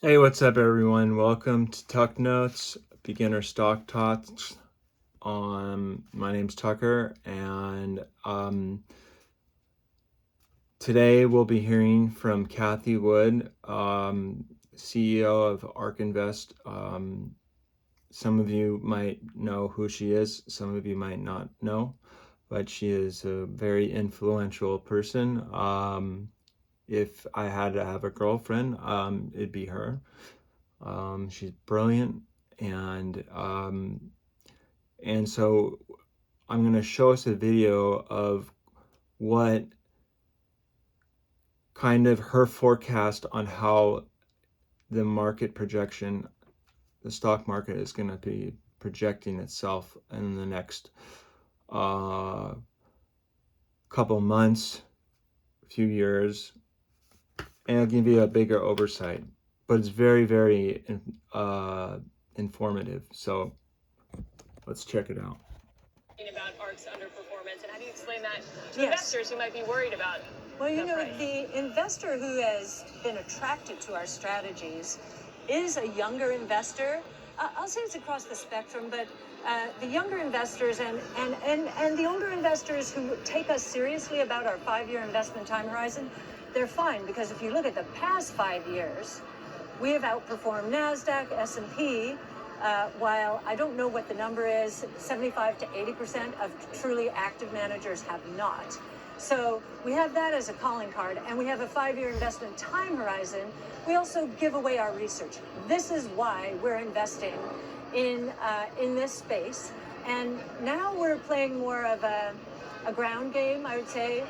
Hey, what's up, everyone? Welcome to Tuck Notes, Beginner Stock Talks. My name's Tucker, and today we'll be hearing from Cathie Wood, CEO of ARK Invest. Some of you might know who she is, some of you might not know, but she is a very influential person. If I had to have a girlfriend, it'd be her. She's brilliant, and so I'm going to show us a video of what kind of her forecast on how the market projection, the stock market is going to be projecting itself in the next couple months, few years, and I'll give you a bigger oversight. But it's very, very informative. So let's check it out. About ARK's underperformance, and how do you explain that to investors who might be worried about? Well, you know, the investor who has been attracted to our strategies is a younger investor. I'll say it's across the spectrum, but the younger investors and the older investors who take us seriously about our 5-year investment time horizon, they're fine, because if you look at the past 5 years, we have outperformed NASDAQ, S&P, while I don't know what the number is, 75 to 80% of truly active managers have not. So we have that as a calling card, and we have a 5-year investment time horizon. We also give away our research. This is why we're investing in this space. And now we're playing more of a ground game, I would say.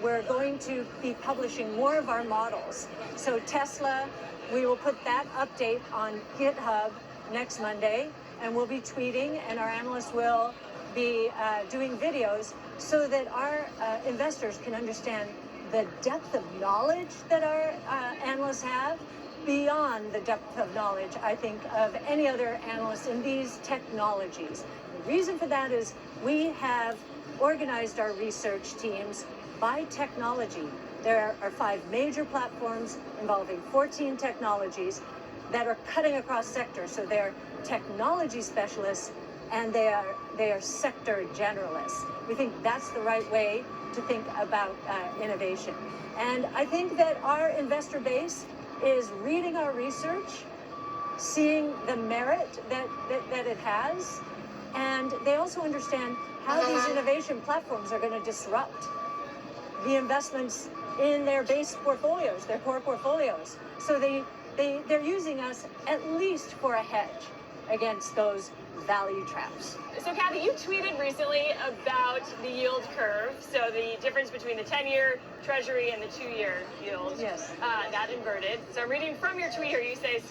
We're going to be publishing more of our models. So Tesla, we will put that update on GitHub next Monday, and we'll be tweeting, and our analysts will be doing videos so that our investors can understand the depth of knowledge that our analysts have, beyond the depth of knowledge, I think, of any other analyst in these technologies. The reason for that is we have organized our research teams by technology. There are 5 major platforms involving 14 technologies that are cutting across sectors. So they're technology specialists, and they are sector generalists. We think that's the right way to think about innovation. And I think that our investor base is reading our research, seeing the merit that it has, and they also understand how these innovation platforms are going to disrupt the investments in their base portfolios, their core portfolios. So they're using us at least for a hedge against those value traps. So Cathie, you tweeted recently about the yield curve, so the difference between the 10-year Treasury and the 2-year yield. Yes. That inverted. So I'm reading from your tweet here. You say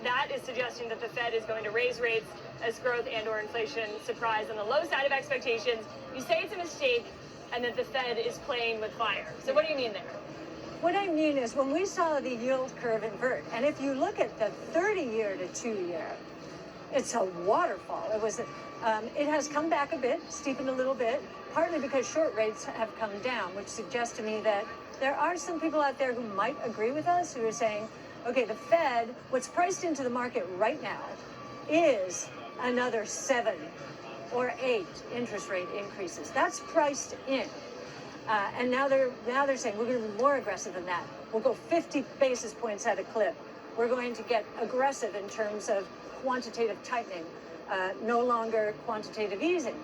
that is suggesting that the Fed is going to raise rates as growth and or inflation surprise on the low side of expectations. You say it's a mistake and that the Fed is playing with fire. So what do you mean there? What I mean is, when we saw the yield curve invert, and if you look at the 30-year to 2-year, it's a waterfall. It has come back a bit, steepened a little bit, partly because short rates have come down, which suggests to me that there are some people out there who might agree with us, who are saying, okay, the Fed, what's priced into the market right now is another 7 or 8 interest rate increases. That's priced in. And now they're saying we're going to be more aggressive than that. We'll go 50 basis points at a clip. We're going to get aggressive in terms of quantitative tightening, no longer quantitative easing.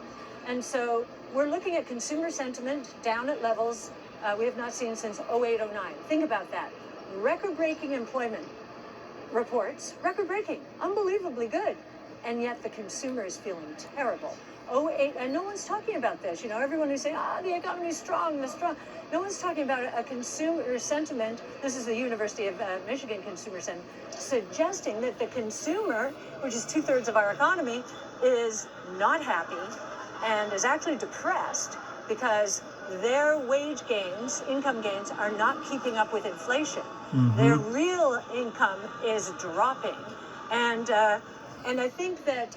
And so we're looking at consumer sentiment down at levels we have not seen since 08, 09. Think about that. Record-breaking employment reports, record-breaking, unbelievably good. And yet the consumer is feeling terrible. 08, and no one's talking about this. You know, everyone who's saying, the economy's strong, no one's talking about a consumer sentiment. This is the University of Michigan Consumer Sentiment, suggesting that the consumer, which is 2/3 of our economy, is not happy and is actually depressed because their wage gains, income gains, are not keeping up with inflation. Mm-hmm. Their real income is dropping. And I think that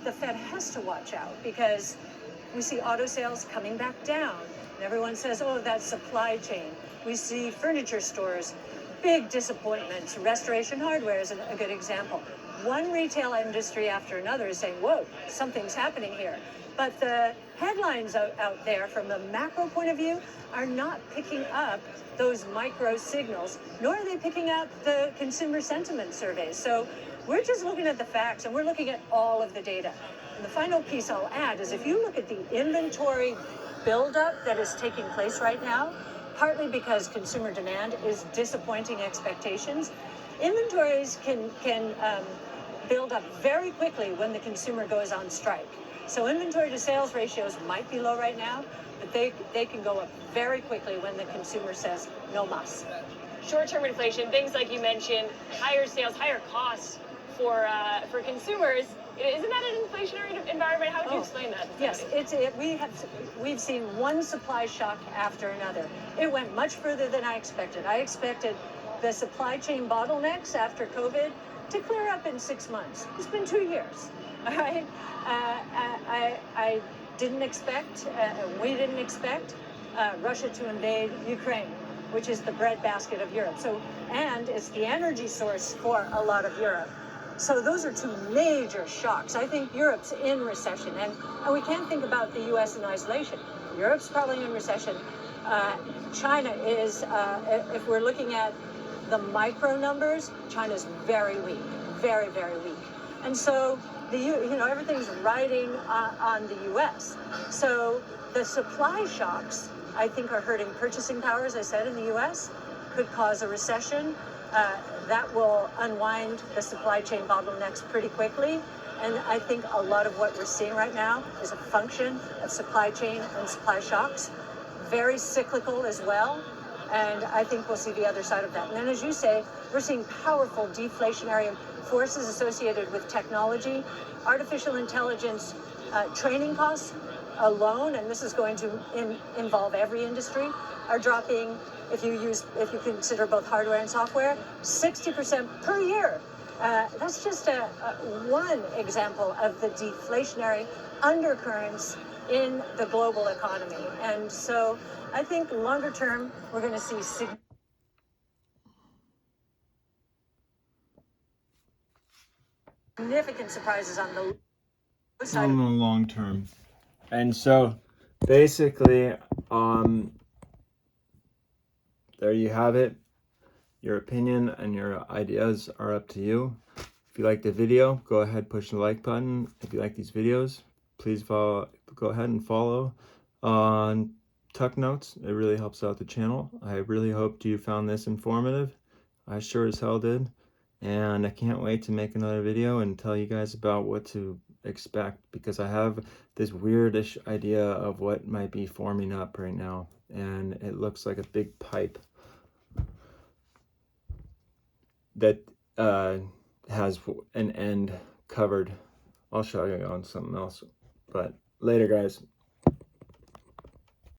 the Fed has to watch out, because we see auto sales coming back down, and everyone says, oh, that's supply chain. We see furniture stores big disappointments. Restoration hardware is a good example. One retail industry after another is saying, whoa, something's happening here. But the headlines out there from a macro point of view are not picking up those micro signals, nor are they picking up the consumer sentiment surveys. So we're just looking at the facts, and we're looking at all of the data. And the final piece I'll add is if you look at the inventory buildup that is taking place right now, partly because consumer demand is disappointing expectations, inventories can build up very quickly when the consumer goes on strike. So inventory to sales ratios might be low right now, but they can go up very quickly when the consumer says no mas. Short-term inflation, things like you mentioned, higher sales, higher costs for consumers. Isn't that an inflationary environment? How would you explain that? Yes, we've seen one supply shock after another. It went much further than I expected. I expected the supply chain bottlenecks after COVID to clear up in 6 months. It's been 2 years. All right. I didn't expect, we didn't expect Russia to invade Ukraine, which is the breadbasket of Europe. So, and it's the energy source for a lot of Europe. So those are two major shocks. I think Europe's in recession, and we can't think about the U.S. in isolation. Europe's probably in recession. China is, if we're looking at the micro numbers, China's very weak, very, very weak. And so everything's riding on the U.S. So the supply shocks, I think, are hurting purchasing power, as I said, in the U.S., could cause a recession. That will unwind the supply chain bottlenecks pretty quickly. And I think a lot of what we're seeing right now is a function of supply chain and supply shocks, very cyclical as well. And I think we'll see the other side of that. And then, as you say, we're seeing powerful deflationary forces associated with technology, artificial intelligence, training costs alone, and this is going to involve every industry, are dropping, if you consider both hardware and software, 60% per year. That's just one example of the deflationary undercurrents in the global economy. And so I think longer term, we're going to see significant surprises on the side. In the long term. And so basically, there you have it. Your opinion and your ideas are up to you. If you like the video, go ahead, push the like button. If you like these videos, please go ahead and follow on Tuck Notes. It really helps out the channel. I really hoped you found this informative. I sure as hell did. And I can't wait to make another video and tell you guys about what to expect, because I have this weirdish idea of what might be forming up right now, and it looks like a big pipe that has an end covered. I'll show you on something else, but later, guys.